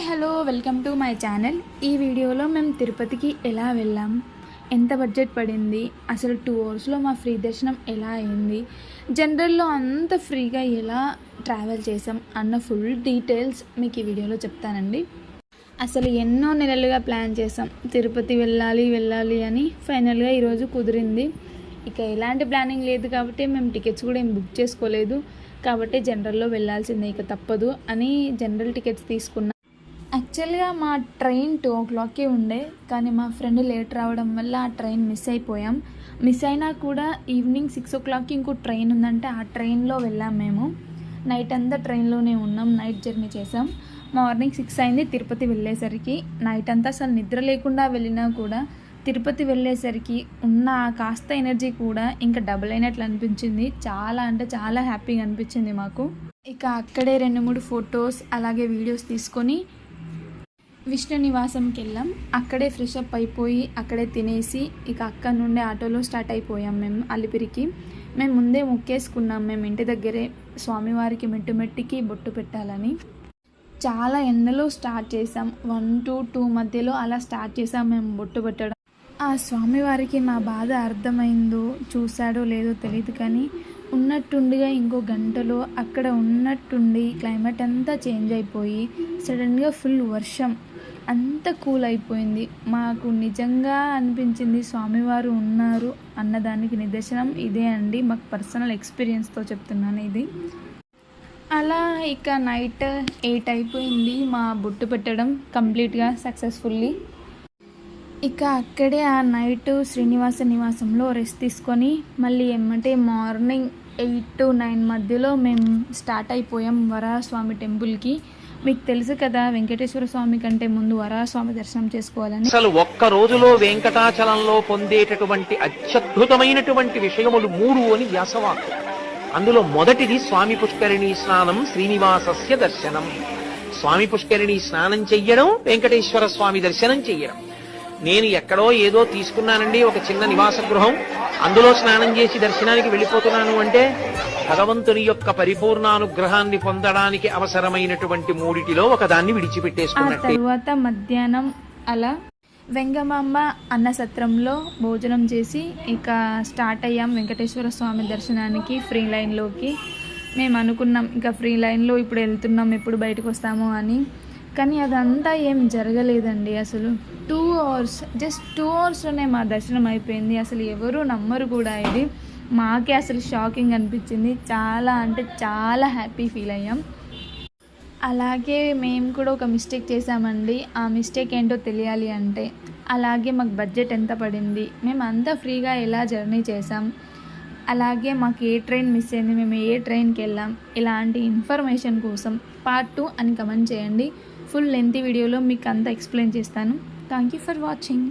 Hello welcome to my channel. ఈ వీడియోలో మేము తిరుపతికి ఎలా వెళ్ళాం, ఎంత బడ్జెట్ పడింది, అసలు 2 అవర్స్లో మా ఫ్రీ దర్శనం ఎలా అయింది, జనరల్లో అంత ఫ్రీగా ఎలా ట్రావెల్ చేసాం అన్న ఫుల్ డీటెయిల్స్ మీకు ఈ వీడియోలో చెప్తానండి. అసలు ఎన్నో నెలలుగా ప్లాన్ చేసాం తిరుపతి వెళ్ళాలి అని. ఫైనల్గా ఈరోజు కుదిరింది. ఇక ఎలాంటి ప్లానింగ్ లేదు కాబట్టి మేము టికెట్స్ కూడా ఏం బుక్ చేసుకోలేదు. కాబట్టి జనరల్లో వెళ్ళాల్సిందే, ఇక తప్పదు అని జనరల్ టికెట్స్ తీసుకున్నాం. యాక్చువల్గా మా ట్రైన్ 2 o'clockకి ఉండే, కానీ మా ఫ్రెండ్ లేట్ రావడం వల్ల ఆ ట్రైన్ మిస్ అయిపోయాం. మిస్ అయినా కూడా ఈవినింగ్ 6 o'clockకి ఇంకో ట్రైన్ ఉందంటే ఆ ట్రైన్లో వెళ్ళాం. మేము నైట్ అంతా ట్రైన్లోనే ఉన్నాం, నైట్ జర్నీ చేసాం. మార్నింగ్ 6 అయింది తిరుపతి వెళ్ళేసరికి. నైట్ అంతా అసలు నిద్ర లేకుండా వెళ్ళినా కూడా తిరుపతి వెళ్ళేసరికి ఉన్న కాస్త ఎనర్జీ కూడా ఇంకా డబుల్ అయినట్లు అనిపించింది. చాలా అంటే చాలా హ్యాపీగా అనిపించింది మాకు. ఇక అక్కడే 2-3 ఫొటోస్ అలాగే వీడియోస్ తీసుకొని విష్ణు నివాసంకి వెళ్ళాం. అక్కడే ఫ్రెష్ అప్ అయిపోయి అక్కడే తినేసి ఇక అక్కడ నుండి ఆటోలో స్టార్ట్ అయిపోయాం మేము అలిపిరికి. మేము ముందే మొక్కేసుకున్నాం, మేము ఇంటి దగ్గరే స్వామివారికి మెట్టుకి బొట్టు పెట్టాలని. చాలా ఎండలో స్టార్ట్ చేసాం, 1 to 2 మధ్యలో అలా స్టార్ట్ చేసాం మేము బొట్టు పెట్టడం. ఆ స్వామివారికి మా బాధ అర్థమైందో చూశాడో లేదో తెలియదు, కానీ ఉన్నట్టుండిగా ఇంకో గంటలో అక్కడ ఉన్నట్టుండి క్లైమేట్ అంతా చేంజ్ అయిపోయి సడన్గా ఫుల్ వర్షం, అంత కూల్ అయిపోయింది. మాకు నిజంగా అనిపించింది స్వామివారు ఉన్నారు అన్నదానికి నిదర్శనం ఇదే అండి. మాకు పర్సనల్ ఎక్స్పీరియన్స్తో చెప్తున్నాను ఇది. అలా ఇక నైట్ 8 అయిపోయింది మా బొట్టు పెట్టడం కంప్లీట్గా సక్సెస్ఫుల్లీ. ఇక అక్కడే ఆ నైట్ శ్రీనివాస నివాసంలో రెస్ట్ తీసుకొని మళ్ళీ ఏమంటే మార్నింగ్ 8 to 9 మధ్యలో మేము స్టార్ట్ అయిపోయాం వరాహస్వామి టెంపుల్కి. మీకు తెలుసు కదా, వెంకటేశ్వర స్వామి కంటే ముందు వరాహస్వామి దర్శనం చేసుకోవాలని. అసలు ఒక్క రోజులో వెంకటాచలంలో పొందేటటువంటి అత్యద్భుతమైనటువంటి విషయములు 3 అని వ్యాసవాక్యం. అందులో మొదటిది స్వామి పుష్కరిణీ స్నానం, శ్రీనివాసస్య దర్శనం. స్వామి పుష్కరిణీ స్నానం చెయ్యడం, వెంకటేశ్వర స్వామి దర్శనం చెయ్యడం. నేను ఎక్కడో ఏదో తీసుకున్నానండి ఒక చిన్న నివాస గృహం, అందులో స్నానం చేసి దర్శనానికి వెళ్ళిపోతున్నాను అంటే భగవంతుని యొక్క పరిపూర్ణానుగ్రహాన్ని పొందడానికి అవసరమైనటువంటి 3టిలో ఒకదాన్ని విడిచిపెట్టేసుకున్నట్టే. తర్వాత మధ్యాహ్నం అలా వెంగమాంబ అన్న సత్రంలో భోజనం చేసి ఇక స్టార్ట్ అయ్యాం వెంకటేశ్వర స్వామి దర్శనానికి ఫ్రీ లైన్లోకి. మేము అనుకున్నాం ఇక ఫ్రీ లైన్లో ఇప్పుడు వెళ్తున్నాం, ఎప్పుడు బయటకు వస్తాము అని. కానీ అదంతా ఏం జరగలేదండి. అసలు 2 hours, జస్ట్ 2 hours-లోనే మా దర్శనం అయిపోయింది. అసలు ఎవరు నమ్మరు కూడా ఇది. మాకే అసలు షాకింగ్ అనిపించింది. చాలా అంటే చాలా హ్యాపీ ఫీల్ అయ్యాం. అలాగే మేము కూడా ఒక మిస్టేక్ చేసామండి. ఆ మిస్టేక్ ఏంటో తెలియాలి అంటే అలాగే మాకు బడ్జెట్ ఎంత పడింది, మేము అంతా ఫ్రీగా ఎలా జర్నీ చేసాం, అలాగే మాకు ఏ ట్రైన్ మిస్ అయింది, మేము ఏ ట్రైన్కి వెళ్ళాం, ఇలాంటి ఇన్ఫర్మేషన్ కోసం part 2 అని కమెంట్ చేయండి. ఫుల్ లెంతీ వీడియోలో మీకు అంతా ఎక్స్ప్లెయిన్ చేస్తాను. Thank you for watching.